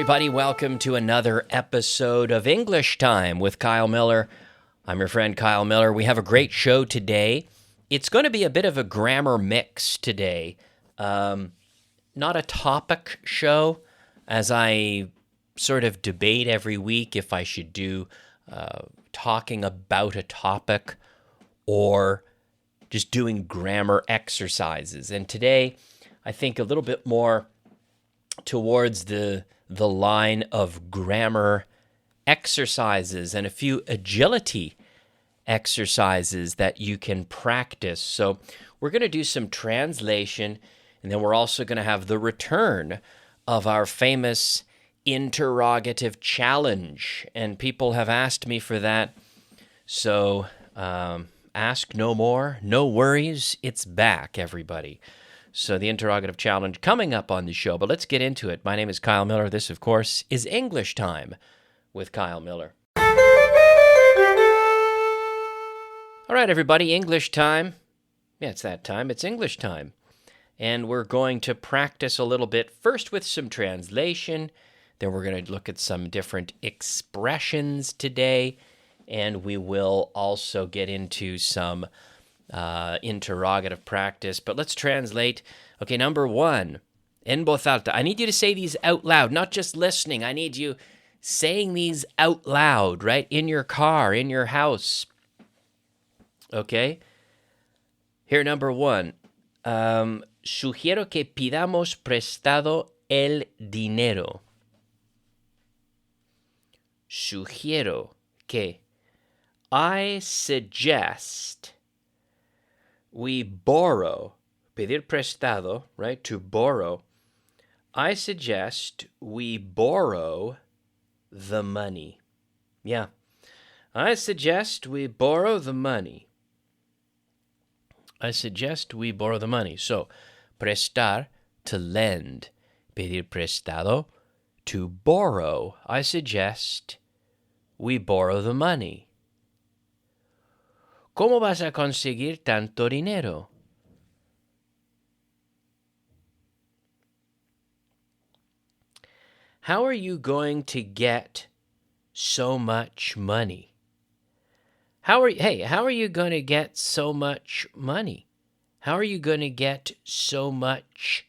everybody. Welcome to another episode of English Time with Kyle Millar. I'm your friend Kyle Millar. We have a great show today. It's going to be a bit of a grammar mix today. Not a topic show, as I sort of debate every week if I should do talking about a topic or just doing grammar exercises. And today, I think a little bit more towards the line of grammar exercises and a few agility exercises that you can practice. So we're going to do some translation, and then we're also going to have the return of our famous interrogative challenge. And people have asked me for that. So ask no more, no worries, it's back, everybody. So the interrogative challenge coming up on the show, but let's get into it. My name is Kyle Millar. This, of course, is English Time with Kyle Millar. All right, everybody, English time. Yeah, it's that time. It's English time. And we're going to practice a little bit, first with some translation. Then we're going to look at some different expressions today. And we will also get into some interrogative practice. But let's translate. Okay, number one, en voz alta. I need you to say these out loud, not just listening. I need you saying these out loud, right? In your car, in your house. Okay? Here, number one. Sugiero que pidamos prestado el dinero. Sugiero que. I suggest we borrow, pedir prestado, right, to borrow. I suggest we borrow the money. Yeah. I suggest we borrow the money. I suggest we borrow the money. So, prestar, to lend. Pedir prestado, to borrow. I suggest we borrow the money. ¿Cómo vas a conseguir tanto dinero? How are you going to get so much money? How are you going to get so much money? How are you going to get so much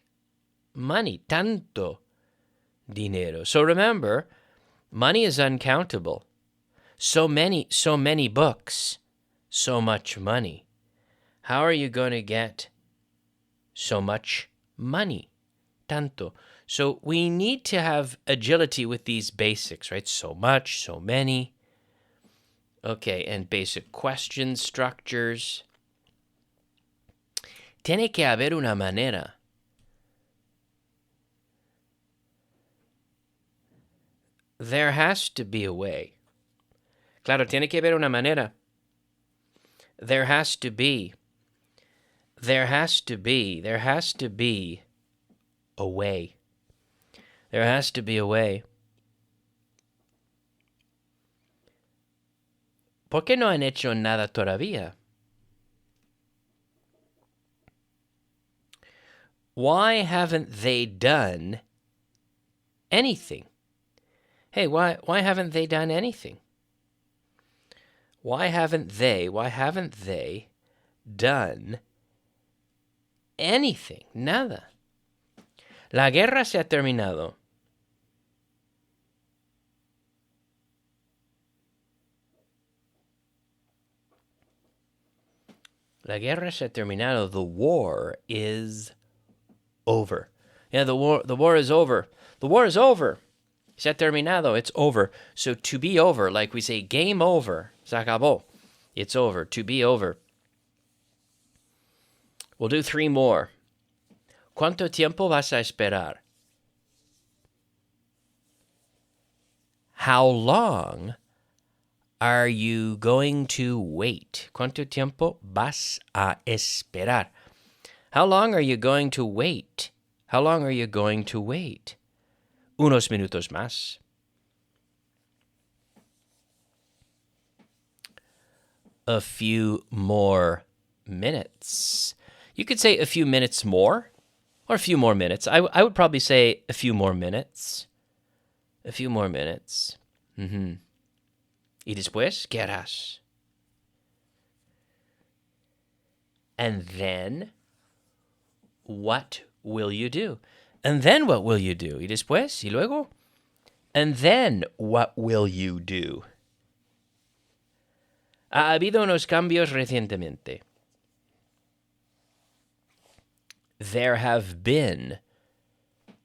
money? Tanto dinero. So remember, money is uncountable. So many books. So much money. How are you going to get so much money? Tanto. So we need to have agility with these basics, right? So much, so many. Okay, and basic question structures. Tiene que haber una manera. There has to be a way. Claro, tiene que haber una manera. There has to be a way. There has to be a way. ¿Por qué no han hecho nada todavía? Why haven't they done anything? Hey, why haven't they done anything? Why haven't they done anything? Nada. La guerra se ha terminado. La guerra se ha terminado. The war is over. Yeah, the war is over. The war is over. Se ha terminado. It's over. So to be over, like we say, game over. Se acabó. It's over. To be over. We'll do three more. ¿Cuánto tiempo vas a esperar? How long are you going to wait? ¿Cuánto tiempo vas a esperar? How long are you going to wait? How long are you going to wait? Unos minutos más. A few more minutes. You could say a few minutes more or a few more minutes. I would probably say a few more minutes. A few more minutes. Y después, ¿qué harás? And then, what will you do? And then what will you do? Y después, y luego? And then what will you do? Ha habido unos cambios recientemente. There have been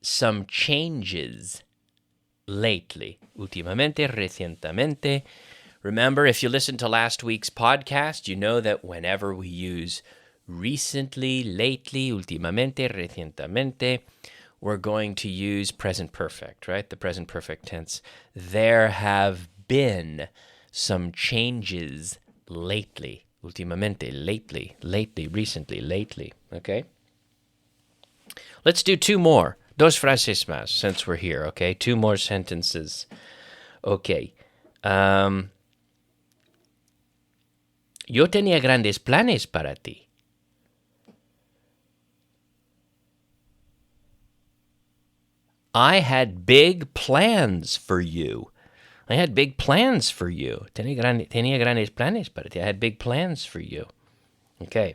some changes lately. Últimamente, recientemente. Remember, if you listened to last week's podcast, you know that whenever we use recently, lately, últimamente, recientemente, we're going to use present perfect, right? The present perfect tense. There have been some changes lately. Últimamente, lately, recently, lately, okay? Let's do two more. Dos frases más, since we're here, okay? Two more sentences. Okay. Yo tenía grandes planes para ti. I had big plans for you. I had big plans for you. Tenía grandes planes para ti. I had big plans for you. Okay.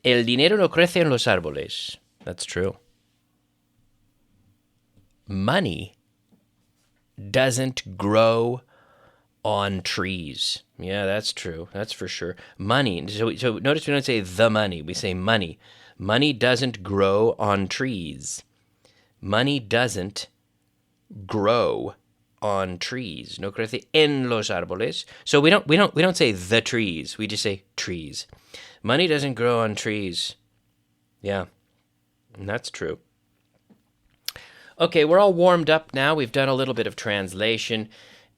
El dinero no crece en los árboles. That's true. Money doesn't grow on trees. Yeah, that's true. That's for sure. Money. So notice we don't say the money. We say money. Money doesn't grow on trees. Money doesn't grow on trees. No crece en los árboles. So we don't say the trees. We just say trees. Money doesn't grow on trees. Yeah, and that's true. Okay, we're all warmed up now. We've done a little bit of translation,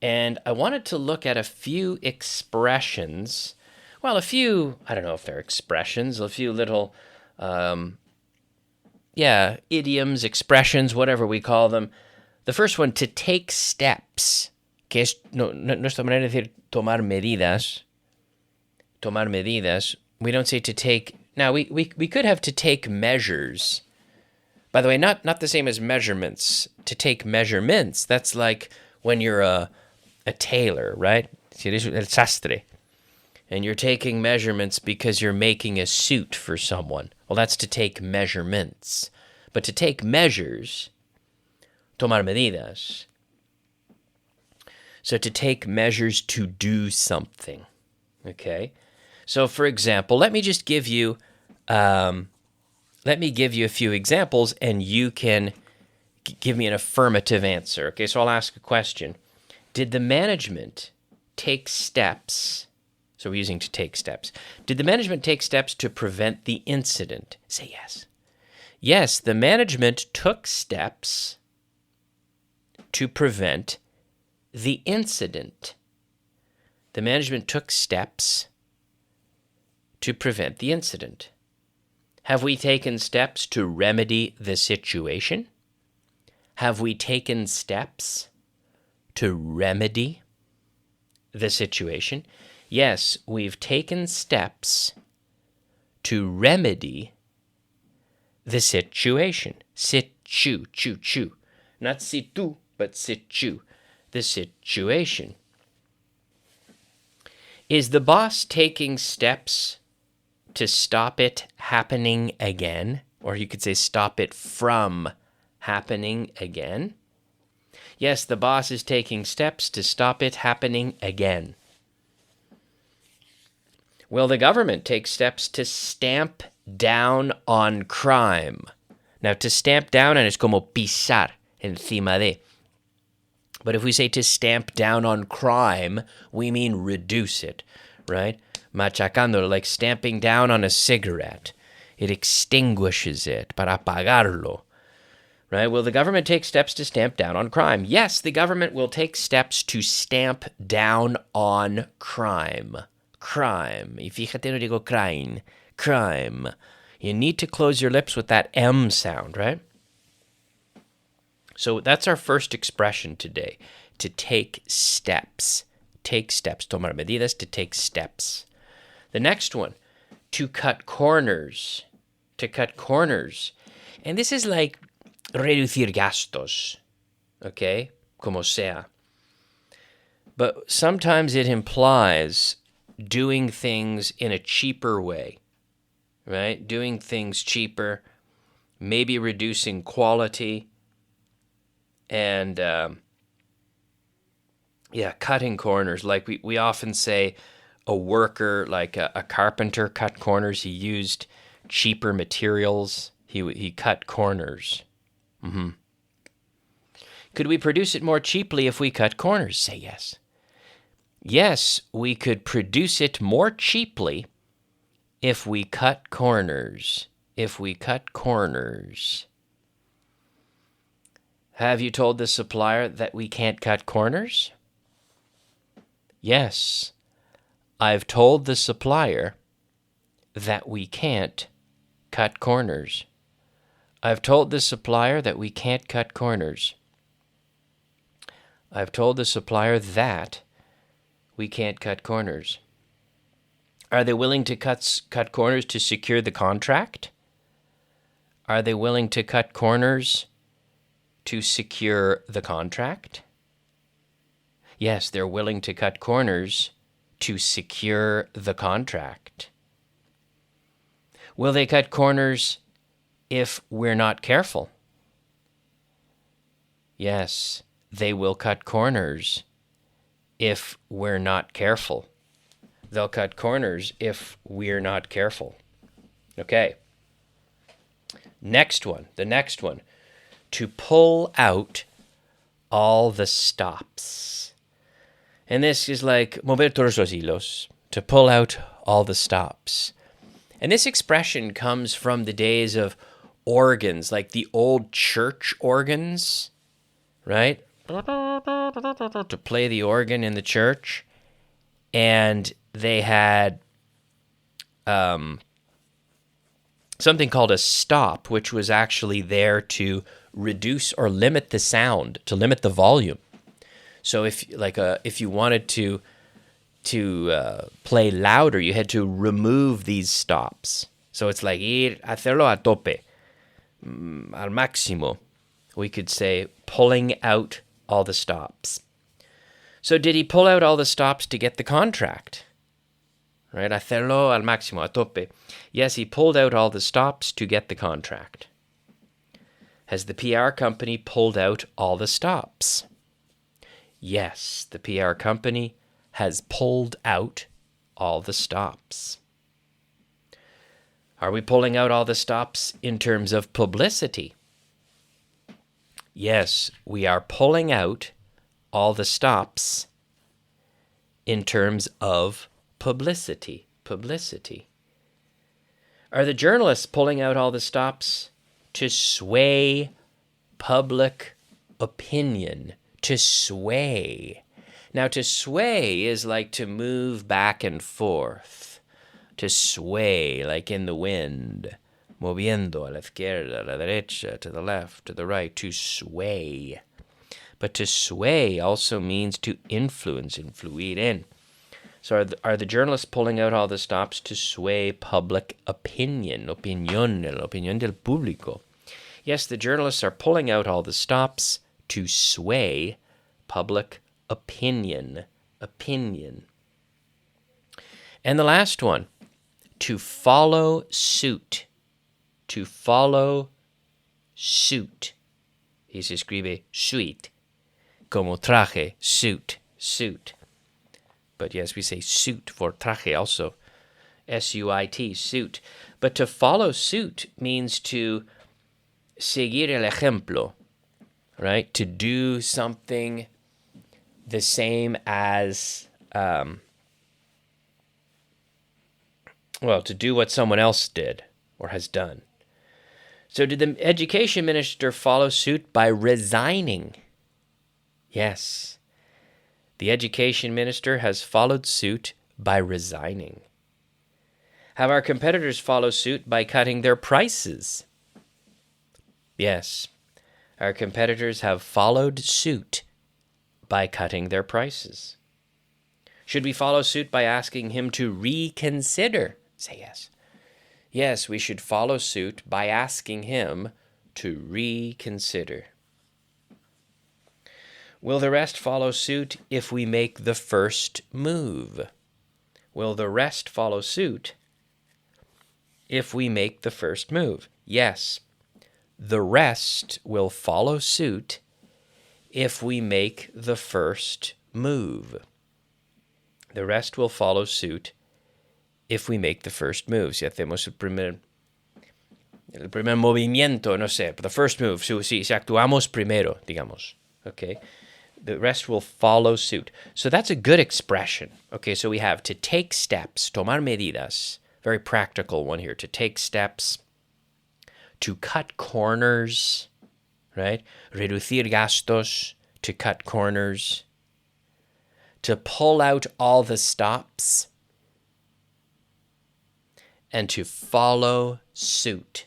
and I wanted to look at a few expressions. Well, I don't know if they're expressions, a few little, idioms, expressions, whatever we call them. The first one, to take steps, que es nuestra manera de decir tomar medidas. Tomar medidas. We don't say to take. Now, we could have to take measures. By the way, not the same as measurements. To take measurements, that's like when you're a tailor, right? Si eres el sastre. And you're taking measurements because you're making a suit for someone. Well, that's to take measurements. But to take measures, tomar medidas. So to take measures to do something, okay? So, for example, let me give you a few examples, and you can give me an affirmative answer. Okay, so I'll ask a question. Did the management take steps? So we're using to take steps. Did the management take steps to prevent the incident? Say yes. Yes, the management took steps to prevent the incident. The management took steps to prevent the incident. Have we taken steps to remedy the situation? Have we taken steps to remedy the situation? Yes, we've taken steps to remedy the situation. Situ, chu. Not situ, but situ. The situation. Is the boss taking steps to stop it happening again? Or you could say stop it from happening again. Yes, the boss is taking steps to stop it happening again. Will the government take steps to stamp down on crime? Now, to stamp down, and es como pisar encima de. But if we say to stamp down on crime, we mean reduce it, right? Machacando, like stamping down on a cigarette. It extinguishes it, para apagarlo. Right? Will the government take steps to stamp down on crime? Yes, the government will take steps to stamp down on crime. Crime. Y fíjate, no digo crime. Crime. You need to close your lips with that M sound, right? So that's our first expression today. To take steps. Take steps. Tomar medidas, to take steps. The next one, to cut corners. To cut corners. And this is like reducir gastos, okay? Como sea. But sometimes it implies doing things in a cheaper way, right? Doing things cheaper, maybe reducing quality, and cutting corners. Like we often say a worker, like a carpenter cut corners. He used cheaper materials. He cut corners. Could we produce it more cheaply if we cut corners? Say yes. Yes, we could produce it more cheaply if we cut corners. If we cut corners. Have you told the supplier that we can't cut corners? Yes, I've told the supplier that we can't cut corners. I've told the supplier that we can't cut corners. I've told the supplier that we can't cut corners. Are they willing to cut corners to secure the contract? Are they willing to cut corners to secure the contract? Yes, they're willing to cut corners to secure the contract. Will they cut corners if we're not careful? Yes, they will cut corners if we're not careful. They'll cut corners if we're not careful. Okay. The next one. To pull out all the stops. And this is like mover todos los hilos, to pull out all the stops. And this expression comes from the days of organs, like the old church organs, right? To play the organ in the church. And they had something called a stop, which was actually there to reduce or limit the sound, to limit the volume. So if you wanted to play louder, you had to remove these stops. So it's like hacerlo a tope, al máximo. We could say pulling out all the stops. So did he pull out all the stops to get the contract? Right? Hacerlo al máximo, a tope. Yes, he pulled out all the stops to get the contract. Has the PR company pulled out all the stops? Yes, the PR company has pulled out all the stops. Are we pulling out all the stops in terms of publicity? Yes, we are pulling out all the stops in terms of publicity. Are the journalists pulling out all the stops to sway public opinion? To sway. Now, to sway is like to move back and forth. To sway, like in the wind. Moviendo a la izquierda, a la derecha, to the left, to the right. To sway. But to sway also means to influence, influir in. So are the journalists pulling out all the stops to sway public opinion? Opinión, el opinión del público. Yes, the journalists are pulling out all the stops to sway public opinion. And the last one, to follow suit. To follow suit. Y se escribe suite. Como traje, suit. But yes, we say suit for traje also. S-U-I-T, suit. But to follow suit means to seguir el ejemplo, right? To do something the same as, to do what someone else did or has done. So did the education minister follow suit by resigning? Yes. The education minister has followed suit by resigning. Have our competitors followed suit by cutting their prices? Yes. Our competitors have followed suit by cutting their prices. Should we follow suit by asking him to reconsider? Say yes. Yes, we should follow suit by asking him To reconsider. Will the rest follow suit if we make the first move? Will the rest follow suit if we make the first move? Yes, the rest will follow suit if we make the first move. The rest will follow suit if we make the first move. Si hacemos el primer movimiento, no sé, the first move, si actuamos primero, digamos, okay? The rest will follow suit. So that's a good expression. Okay, so we have to take steps, tomar medidas, very practical one here, to take steps, to cut corners, right? Reducir gastos, to cut corners, to pull out all the stops, and to follow suit.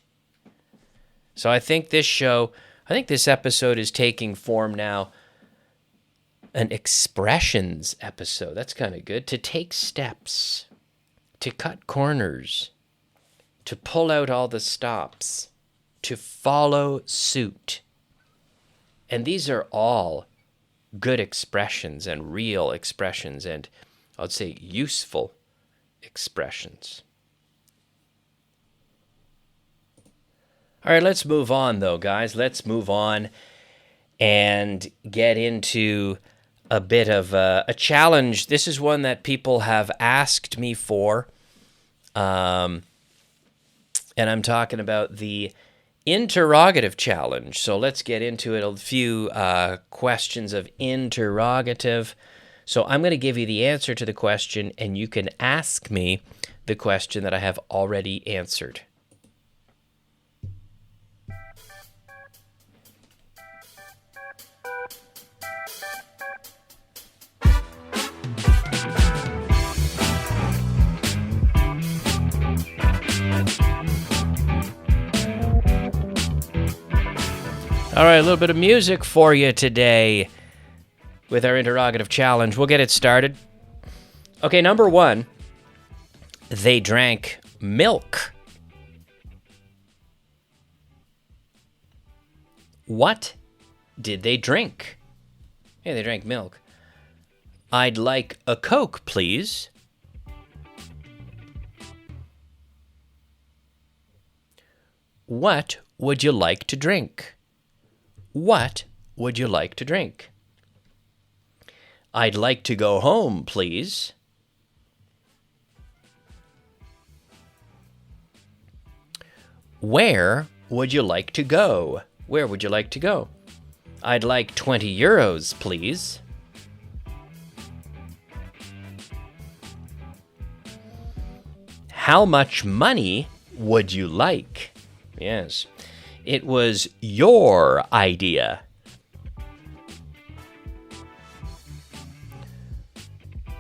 So I think this episode is taking form now, an expressions episode. That's kind of good. To take steps, to cut corners, to pull out all the stops, to follow suit. And these are all good expressions and real expressions and, I'd say, useful expressions. All right, let's move on, though, guys. Let's move on and get into a bit of a challenge. This is one that people have asked me for, and I'm talking about the interrogative challenge. So let's get into it. A few questions of interrogative. So I'm going to give you the answer to the question, and you can ask me the question that I have already answered. All right, a little bit of music for you today with our interrogative challenge. We'll get it started. Okay, number one, they drank milk. What did they drink? Yeah, they drank milk. I'd like a Coke, please. What would you like to drink? What would you like to drink? I'd like to go home, please. Where would you like to go? Where would you like to go? I'd like 20 euros, please. How much money would you like? Yes. It was your idea.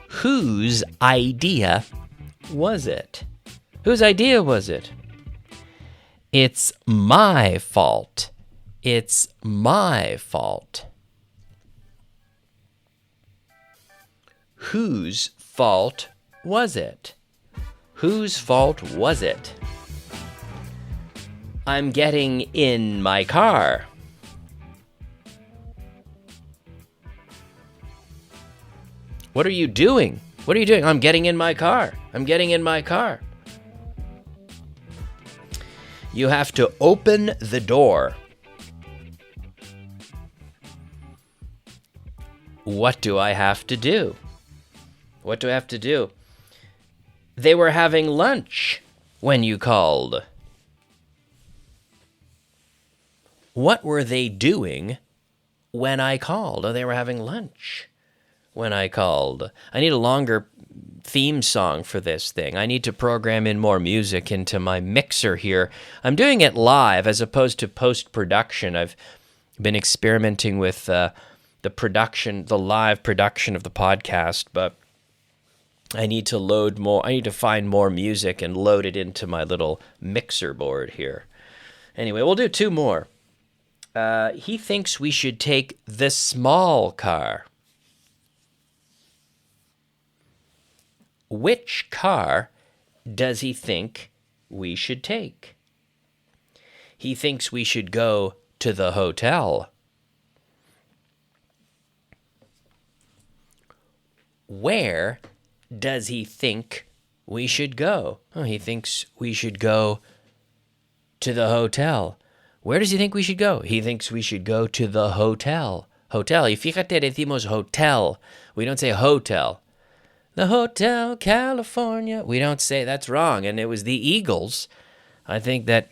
Whose idea was it? Whose idea was it? It's my fault. It's my fault. Whose fault was it? Whose fault was it? I'm getting in my car. What are you doing? What are you doing? I'm getting in my car. I'm getting in my car. You have to open the door. What do I have to do? What do I have to do? They were having lunch when you called. What were they doing when I called? Oh, they were having lunch when I called. I need a longer theme song for this thing. I need to program in more music into my mixer here. I'm doing it live as opposed to post-production. I've been experimenting with the live production of the podcast, but I need to load more. I need to find more music and load it into my little mixer board here. Anyway, we'll do two more. He thinks we should take the small car. Which car does he think we should take? he thinks we should go to the hotel. Where does he think we should go? Oh, he thinks we should go to the hotel. Where does he think we should go? He thinks we should go to the hotel. Hotel. Y fíjate, decimos hotel. We don't say hotel. The Hotel California. We don't say, that's wrong. And it was the Eagles, I think, that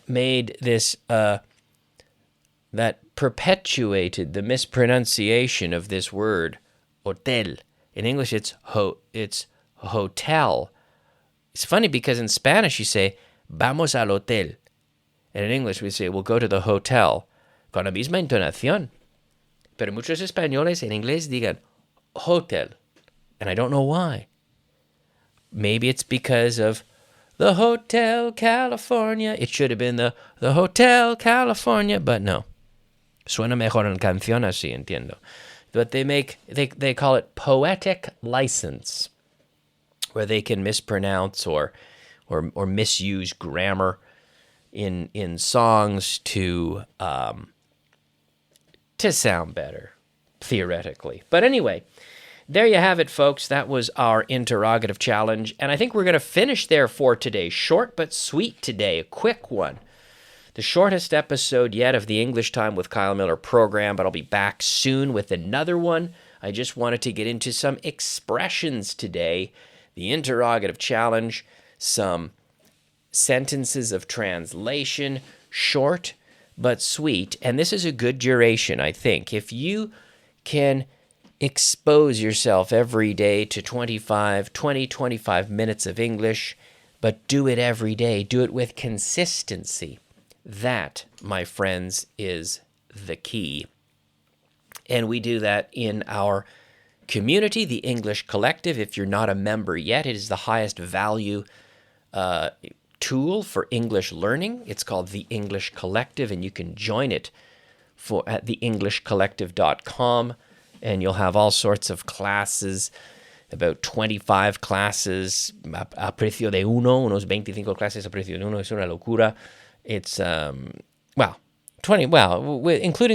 made this, that perpetuated the mispronunciation of this word, hotel. In English, it's hotel. It's funny because in Spanish you say, vamos al hotel. And in English we say, we'll go to the hotel. Con la misma entonación. Pero muchos españoles en inglés digan, hotel. And I don't know why. Maybe it's because of the Hotel California. It should have been the Hotel California, but no. Suena mejor en canción así, entiendo. But they call it poetic license, where they can mispronounce or misuse grammar in songs to sound better, theoretically. But anyway, there you have it, folks. That was our interrogative challenge, and I think we're going to finish there for today. Short but sweet today, a quick one. The shortest episode yet of the English Time with Kyle Miller program, but I'll be back soon with another one. I just wanted to get into some expressions today, the interrogative challenge, some sentences of translation, short but sweet, and this is a good duration, I think. If you can expose yourself every day to 25 minutes of English, but do it every day, do it with consistency. That, my friends, is the key. And we do that in our community, the English Collective. If you're not a member yet, it is the highest value tool for English learning. It's called the English Collective, and you can join it at theenglishcollective.com, and you'll have all sorts of classes, about 25 classes a precio de unos 25 clases a precio de uno. Es una locura. It's, including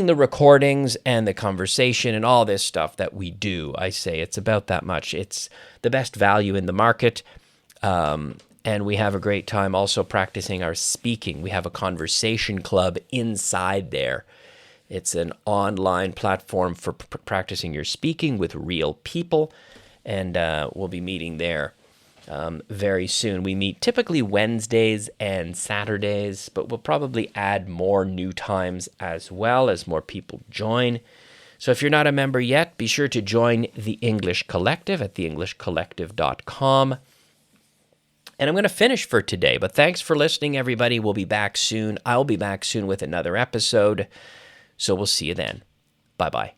the recordings and the conversation and all this stuff that we do. I say it's about that much. It's the best value in the market. And we have a great time also practicing our speaking. We have a conversation club inside there. It's an online platform for practicing your speaking with real people. And we'll be meeting there very soon. We meet typically Wednesdays and Saturdays, but we'll probably add more new times as well as more people join. So if you're not a member yet, be sure to join the English Collective at theenglishcollective.com. And I'm going to finish for today, but thanks for listening, everybody. We'll be back soon. I'll be back soon with another episode. So we'll see you then. Bye-bye.